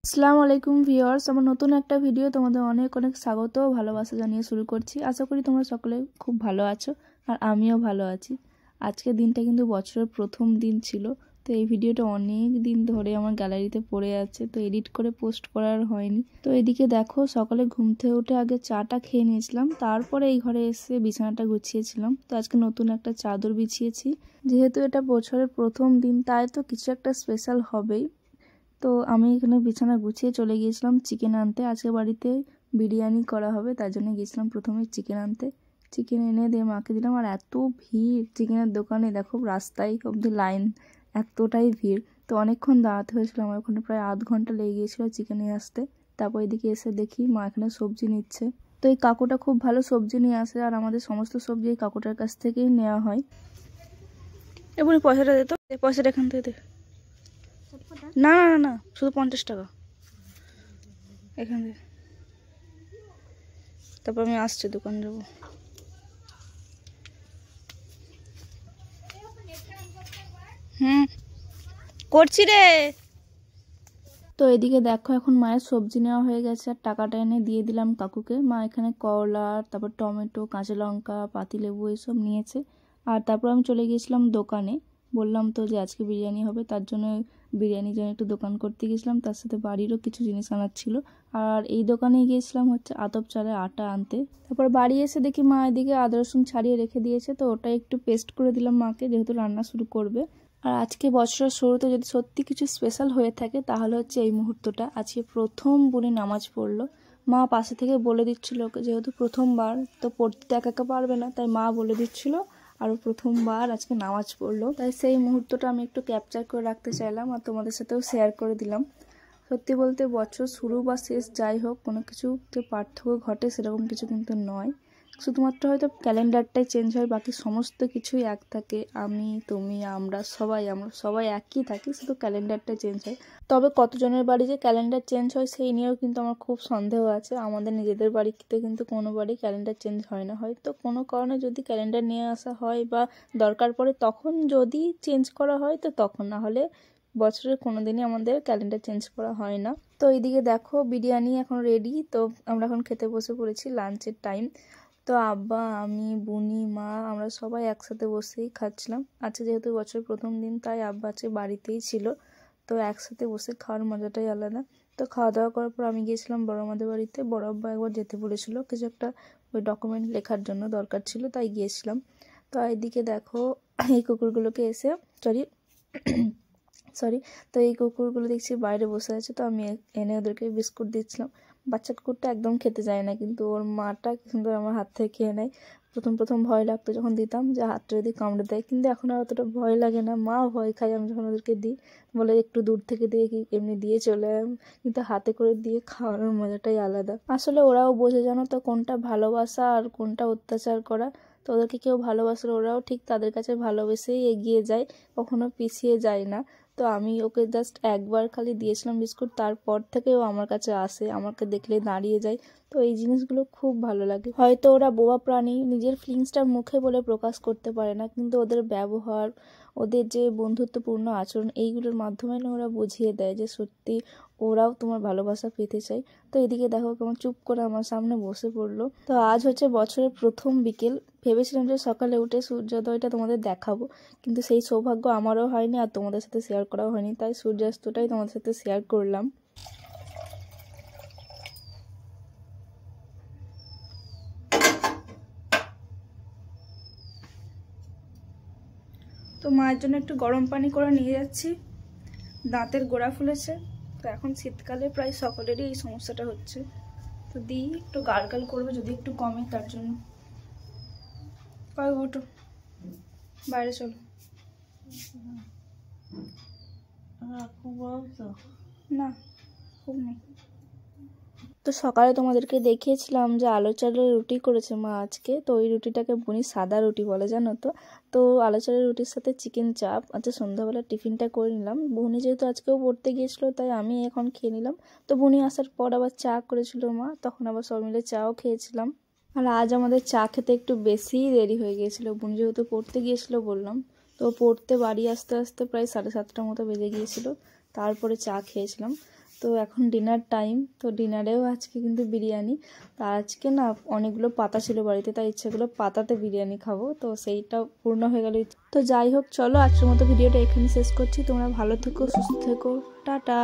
আসসালামু আলাইকুম ভিউয়ার্স, আমার নতুন একটা ভিডিও তোমাদের অনেক অনেক স্বাগত ও ভালোবাসা জানিয়ে শুরু করছি। আশা করি তোমরা সকলে খুব ভালো আছো আর আমিও ভালো আছি। আজকের দিনটা কিন্তু বছরের প্রথম দিন ছিল, তো এই ভিডিওটা অনেক দিন ধরে আমার গ্যালারিতে পড়ে আছে, তো এডিট করে পোস্ট করার হয়নি। তো এদিকে দেখো, সকালে ঘুম থেকে উঠে আগে চাটা খেয়ে নিয়েছিলাম, তারপরে এই ঘরে এসে বিছানাটা গুছিয়েছিলাম। তো আজকে নতুন একটা চাদর বিছিয়েছি, যেহেতু এটা বছরের প্রথম দিন তাই তো কিছু একটা স্পেশাল হবেই। তো আমি এখানে বিছানা গুছিয়ে চলে গিয়েছিলাম চিকেন আনতে। আজকে বাড়িতে বিরিয়ানি করা হবে, তার জন্য গিয়েছিলাম প্রথমে চিকেন আনতে। চিকেন এনে দিয়ে মাকে দিলাম, আর এত ভিড় চিকেনের দোকানে, দেখো রাস্তায় অবধি লাইন, এতটাই ভিড়। তো অনেকক্ষণ দাঁড়াতে হয়েছিল আমার, ওখানে প্রায় আধ ঘন্টা লেগে গিয়েছিলো চিকেন নিয়ে আসতে। তারপর এদিকে এসে দেখি মা এখানে সবজি নিচ্ছে। তো এই কাকুটা খুব ভালো সবজি নিয়ে আসে, আর আমাদের সমস্ত সবজি এই কাকুটার কাছ থেকেই নেওয়া হয়। এবারে পয়সাটা দে তো, পয়সাটা এখান থেকে দে। না না না না, শুধু 50 টাকা এখান থেকে। তারপর আমি আসছি, দোকান যাবো। করছি রে। তো এদিকে দেখো, এখন মায়ের সবজি নেওয়া হয়ে গেছে আর টাকাটা এনে দিয়ে দিলাম কাকুকে। মা এখানে করলা, তারপর টমেটো, কাঁচা লঙ্কা, পাতিলেবু এইসব নিয়েছে। আর তারপর আমি চলে গিয়েছিলাম দোকানে। বললাম তো যে আজকে বিরিয়ানি হবে, তার জন্য বিরিয়ানির জন্য একটু দোকান করতে গেছিলাম, তার সাথে বাড়িরও কিছু জিনিস আনার ছিল। আর এই দোকানে গিয়েছিলাম হচ্ছে আতপ চালের আটা আনতে। তারপর বাড়ি এসে দেখি মা এদিকে আদা রসুন ছাড়িয়ে রেখে দিয়েছে, তো ওটা একটু পেস্ট করে দিলাম মাকে, যেহেতু রান্না শুরু করবে। আর আজকে বছরের শুরুতে যদি সত্যি কিছু স্পেশাল হয়ে থাকে তাহলে হচ্ছে এই মুহূর্তটা। আজকে প্রথম বোনে নামাজ পড়লো। মা পাশে থেকে বলে দিচ্ছিল, ওকে যেহেতু প্রথমবার তো পড়তে একা একা পারবে না, তাই মা বলে দিচ্ছিল। আর প্রথমবার আজকে নামাজ পড়লো, তাই সেই মুহূর্তটা আমি একটু ক্যাপচার করে রাখতে চাইলাম আর তোমাদের সাথেও শেয়ার করে দিলাম। সত্যি বলতে বছর শুরু বা শেষ যাই হোক, কোনো কিছুতে পার্থক্য ঘটে সেরকম কিছু কিন্তু নয়। শুধুমাত্র হয়তো ক্যালেন্ডারটাই চেঞ্জ হয়, বাকি সমস্ত কিছুই এক থাকে। আমি, তুমি, আমরা সবাই একই থাকি, শুধু ক্যালেন্ডারটাই চেঞ্জ হয়। তবে কতজনের বাড়ি যে ক্যালেন্ডার চেঞ্জ হয় সেই নিয়েও কিন্তু আমার খুব সন্দেহ আছে। আমাদের নিজেদের বাড়িতে কিন্তু কোনো বাড়ি ক্যালেন্ডার চেঞ্জ হয় না। হয়তো কোনো কারণে যদি ক্যালেন্ডার নিয়ে আসা হয় বা দরকার পড়ে তখন যদি চেঞ্জ করা হয়, তো তখন, না হলে বছরের কোনো দিনই আমাদের ক্যালেন্ডার চেঞ্জ করা হয় না। তো এইদিকে দেখো, বিরিয়ানি এখন রেডি, তো আমরা এখন খেতে বসে পড়েছি, লাঞ্চের টাইম। তো আব্বা, আমি, বুনি, মা, আমরা সবাই একসাথে বসেই খাচ্ছিলাম। আজকে যেহেতু বছরের প্রথম দিন তাই আব্বা আজকে বাড়িতেই ছিল, তো একসাথে বসে খাওয়ার মজাটাই আলাদা। তো খাওয়া দাওয়া করার পর আমি গিয়েছিলাম বড় আমাদের বাড়িতে। বড় আব্বা একবার যেতে বলেছিল, কিছু একটা ওই ডকুমেন্ট লেখার জন্য দরকার ছিল, তাই গিয়েছিলাম। তো এইদিকে দেখো, এই কুকুরগুলোকে এসে সরি তো এই কুকুরগুলো দেখছি বাইরে বসে আছে, তো আমি এনে ওদেরকে বিস্কুট দিচ্ছিলাম। বাচ্চা কুকুরটা একদম খেতে চায় না, কিন্তু ওর মাটা কি সুন্দর আমার হাত থেকে খেয়ে নেয়। প্রথম প্রথম ভয় লাগতো যখন দিতাম, যে হাতটা যদি কামড়ে দেয়, কিন্তু এখন আর অতটা ভয় লাগে না। মা ভয় খায় আমি যখন ওদেরকে দিই, বলে একটু দূর থেকে দিয়ে কি এমনি দিয়ে চলে। কিন্তু হাতে করে দিয়ে খাওয়ানোর মজাটাই আলাদা। আসলে ওরাও বোঝে, জানো তো, কোনটা ভালোবাসা আর কোনটা অত্যাচার করা। তো ওদেরকে কেউ ভালোবাসলে ওরাও ঠিক তাদের কাছে ভালোবেসেই এগিয়ে যায়, কখনো পিছিয়ে যায় না। তো আমি ওকে জাস্ট একবার খালি দিয়েছিলাম বিস্কুট, তারপর থেকে ও আমার কাছে আসে, আমাকে দেখলে দাঁড়িয়ে যায়। তো এই জিনিসগুলো খুব ভালো লাগে। হয়তো ওরা বোবা প্রাণী, নিজের ফিলিংসটা মুখে বলে প্রকাশ করতে পারে না, কিন্তু ওদের ব্যবহার, ওদের যে বন্ধুত্বপূর্ণ আচরণ, এইগুলোর মাধ্যমে না ওরা বুঝিয়ে দেয় যে সত্যি ওরাও তোমার ভালোবাসা পেতে চায়। তো এদিকে দেখো কেমন চুপ করে আমার সামনে বসে পড়লো। তো আজ হচ্ছে বছরের প্রথম বিকেল। ভেবেছিলাম যে সকালে উঠে সূর্যোদয়টা তোমাদের দেখাবো, কিন্তু সেই সৌভাগ্য আমারও হয়নি আর তোমাদের সাথে শেয়ার করাও হয়নি, তাই সূর্যাস্তটাই তোমাদের সাথে শেয়ার করলাম। তো মায়ের জন্য একটু গরম পানি করে নিয়ে যাচ্ছি, দাঁতের গোড়া ফুলেছে। তো এখন শীতকালে প্রায় সকলেরই এই সমস্যাটা হচ্ছে, তো দিই একটু গার্গল করবে যদি একটু কমে, তার জন্য। কয় ওঠো, বাইরে চলো। না, খুব নেই। তো সকালে তোমাদেরকে দেখিয়েছিলাম যে আলু চালের রুটি করেছে মা আজকে। তো ওই রুটিটাকে বুনি সাদা রুটি বলে, জানো তো। তো আলু চালের রুটির সাথে চিকেন চাপ। আচ্ছা, সন্ধ্যাবেলা টিফিনটা করে নিলাম। বুনি যেহেতু আজকেও পড়তে গিয়েছিলো, তাই আমি এখন খেয়ে নিলাম। তো বুনি আসার পর আবার চা করেছিল মা, তখন আবার সব মিলে চাও খেয়েছিলাম। আর আজ আমাদের চা খেতে একটু বেশিই দেরি হয়ে গিয়েছিলো। বুনি যেহেতু পড়তে গিয়েছিলো বললাম, তো পড়তে বাড়ি আসতে আসতে প্রায় 7:30টার মতো বেজে গিয়েছিলো। তারপরে চা খেয়েছিলাম। তো এখন ডিনার টাইম, তো ডিনারেও আজকে কিন্তু বিরিয়ানি। তো আজকে না অনেকগুলো পাতা ছিল বাড়িতে, তাই ইচ্ছেগুলো পাতাতে বিরিয়ানি খাবো, তো সেইটা পূর্ণ হয়ে গেল। তো যাই হোক, চলো আজকের মতো ভিডিওটা এখানে শেষ করছি। তোমরা ভালো থেকো, সুস্থ থেকো, টাটা।